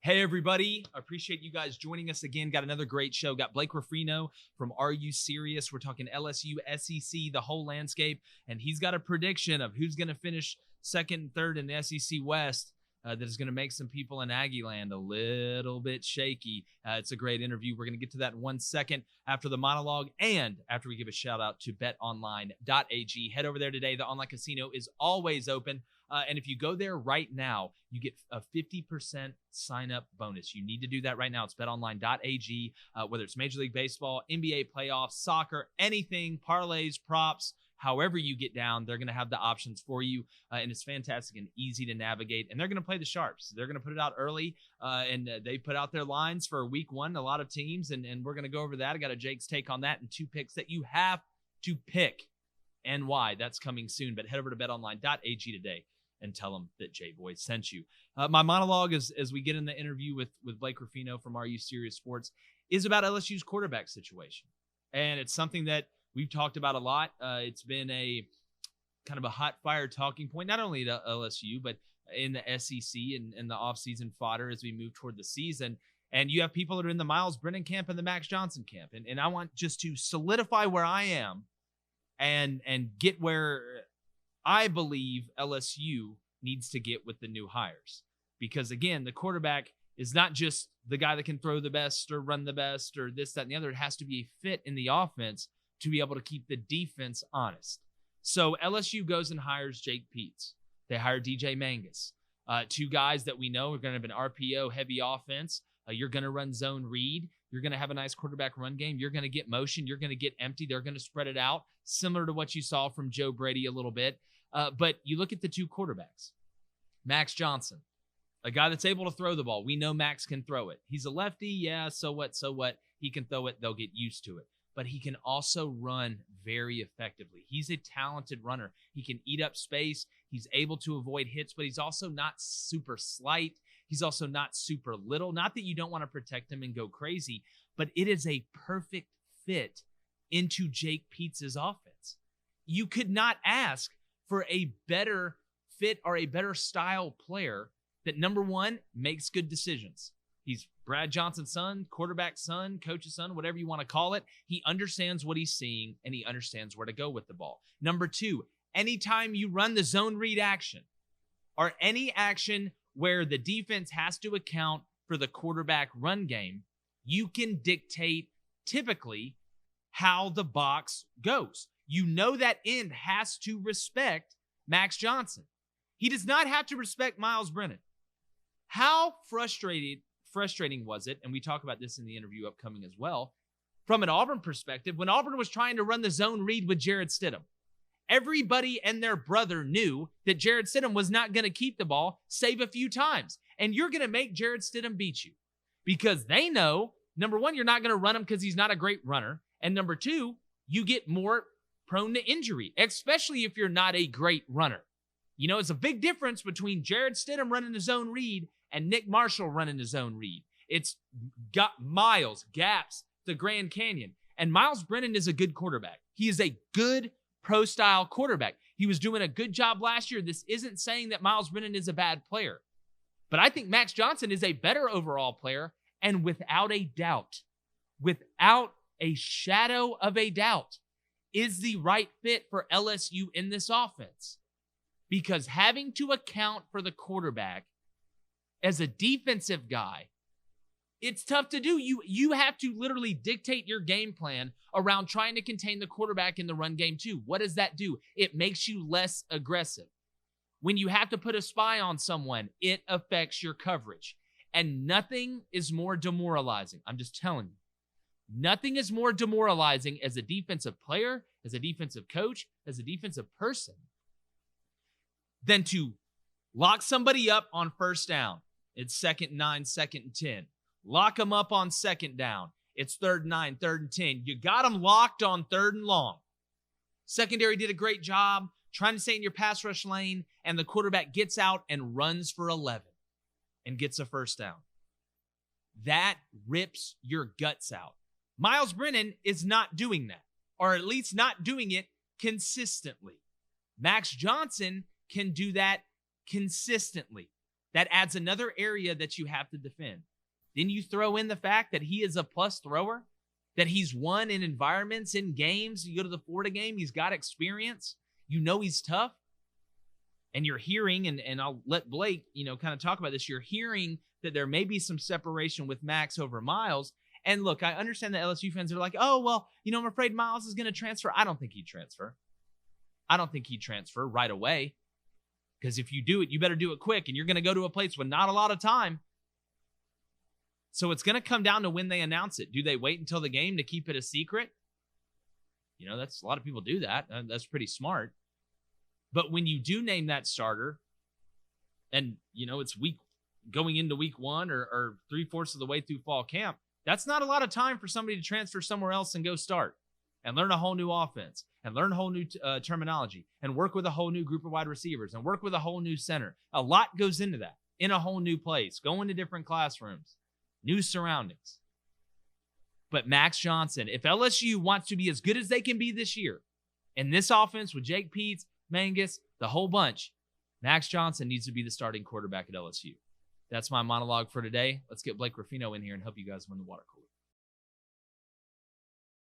Hey, everybody. I appreciate you guys joining us again. Got another great show. Got Blake Ruffino from Are You Serious? We're talking LSU, SEC, the whole landscape. And he's got a prediction of who's going to finish second and third in the SEC West that is going to make some people in Aggie land a little bit shaky. It's a great interview. We're going to get to that in 1 second after the monologue and after we give a shout out to betonline.ag. Head over there today. The online casino is always open. And if you go there right now, you get a 50% sign-up bonus. You need to do that right now. It's betonline.ag, whether it's Major League Baseball, NBA playoffs, soccer, anything, parlays, props, however you get down, they're going to have the options for you. And it's fantastic and easy to navigate. And they're going to play the sharps. They're going to put it out early. And they put out their lines for week one, a lot of teams. And we're going to go over that. I got a Jake's take on that and 2 picks that you have to pick and why. That's coming soon. But head over to betonline.ag today and tell them that Jboy sent you. My monologue as we get in the interview with Blake Ruffino from Are You Serious Sports is about LSU's quarterback situation. And it's something that we've talked about a lot. It's been a kind of a hot fire talking point, not only at LSU, but in the SEC and the offseason fodder as we move toward the season. And you have people that are in the Miles Brennan camp and the Max Johnson camp. And I want just to solidify where I am and get where I believe LSU needs to get with the new hires. Because, again, the quarterback is not just the guy that can throw the best or run the best or this, that, and the other. It has to be a fit in the offense to be able to keep the defense honest. So LSU goes and hires Jake Peetz. They hire DJ Mangus. 2 guys that we know are going to have an RPO-heavy offense. You're going to run zone read. You're going to have a nice quarterback run game. You're going to get motion. You're going to get empty. They're going to spread it out, similar to what you saw from Joe Brady a little bit. But you look at the 2 quarterbacks. Max Johnson, a guy that's able to throw the ball. We know Max can throw it. He's a lefty. Yeah, so what? He can throw it. They'll get used to it. But he can also run very effectively. He's a talented runner. He can eat up space. He's able to avoid hits, but he's also not super slight. He's also not super little. Not that you don't want to protect him and go crazy, but it is a perfect fit into Jake Peetz's offense. You could not ask for a better fit or a better style player that, number one, makes good decisions. He's Brad Johnson's son, quarterback's son, coach's son, whatever you want to call it. He understands what he's seeing, and he understands where to go with the ball. Number 2, anytime you run the zone read action or any action where the defense has to account for the quarterback run game, you can dictate typically how the box goes. You know that end has to respect Max Johnson. He does not have to respect Miles Brennan. How frustrating was it, and we talk about this in the interview upcoming as well, from an Auburn perspective, when Auburn was trying to run the zone read with Jarrett Stidham. Everybody and their brother knew that Jarrett Stidham was not going to keep the ball, save a few times. And you're going to make Jarrett Stidham beat you because they know, number 1, you're not going to run him because he's not a great runner. And number 2, you get more prone to injury, especially if you're not a great runner. You know, it's a big difference between Jarrett Stidham running the zone read and Nick Marshall running the zone read. It's got miles, gaps, the Grand Canyon. And Miles Brennan is a good quarterback. He is a good pro-style quarterback. He was doing a good job last year. This isn't saying that Miles Brennan is a bad player. But I think Max Johnson is a better overall player, and without a doubt, without a shadow of a doubt, is the right fit for LSU in this offense. Because having to account for the quarterback as a defensive guy, it's tough to do. You have to literally dictate your game plan around trying to contain the quarterback in the run game too. What does that do? It makes you less aggressive. When you have to put a spy on someone, it affects your coverage. And nothing is more demoralizing. I'm just telling you. Nothing is more demoralizing as a defensive player, as a defensive coach, as a defensive person than to lock somebody up on first down. It's 2nd and 9, 2nd and 10. Lock them up on 2nd down. It's 3rd and 9, 3rd and 10. You got them locked on 3rd and long. Secondary did a great job trying to stay in your pass rush lane, and the quarterback gets out and runs for 11 and gets a first down. That rips your guts out. Miles Brennan is not doing that, or at least not doing it consistently. Max Johnson can do that consistently. That adds another area that you have to defend. Then you throw in the fact that he is a plus thrower, that he's won in environments, in games. You go to the Florida game, he's got experience. You know he's tough. And you're hearing, and I'll let Blake, kind of talk about this. You're hearing that there may be some separation with Max over Miles. And look, I understand that LSU fans are like, oh, well, I'm afraid Miles is going to transfer. I don't think he'd transfer. I don't think he'd transfer right away. Because if you do it, you better do it quick. And you're going to go to a place with not a lot of time. So it's going to come down to when they announce it. Do they wait until the game to keep it a secret? That's a lot of people do that. That's pretty smart. But when you do name that starter, and, it's going into week 1 or 3/4 of the way through fall camp, that's not a lot of time for somebody to transfer somewhere else and go start and learn a whole new offense and learn whole new terminology and work with a whole new group of wide receivers and work with a whole new center. A lot goes into that in a whole new place, going to different classrooms, new surroundings. But Max Johnson, if LSU wants to be as good as they can be this year, in this offense with Jake Peetz, Mangus, the whole bunch, Max Johnson needs to be the starting quarterback at LSU. That's my monologue for today. Let's get Blake Ruffino in here and help you guys win the water cooler.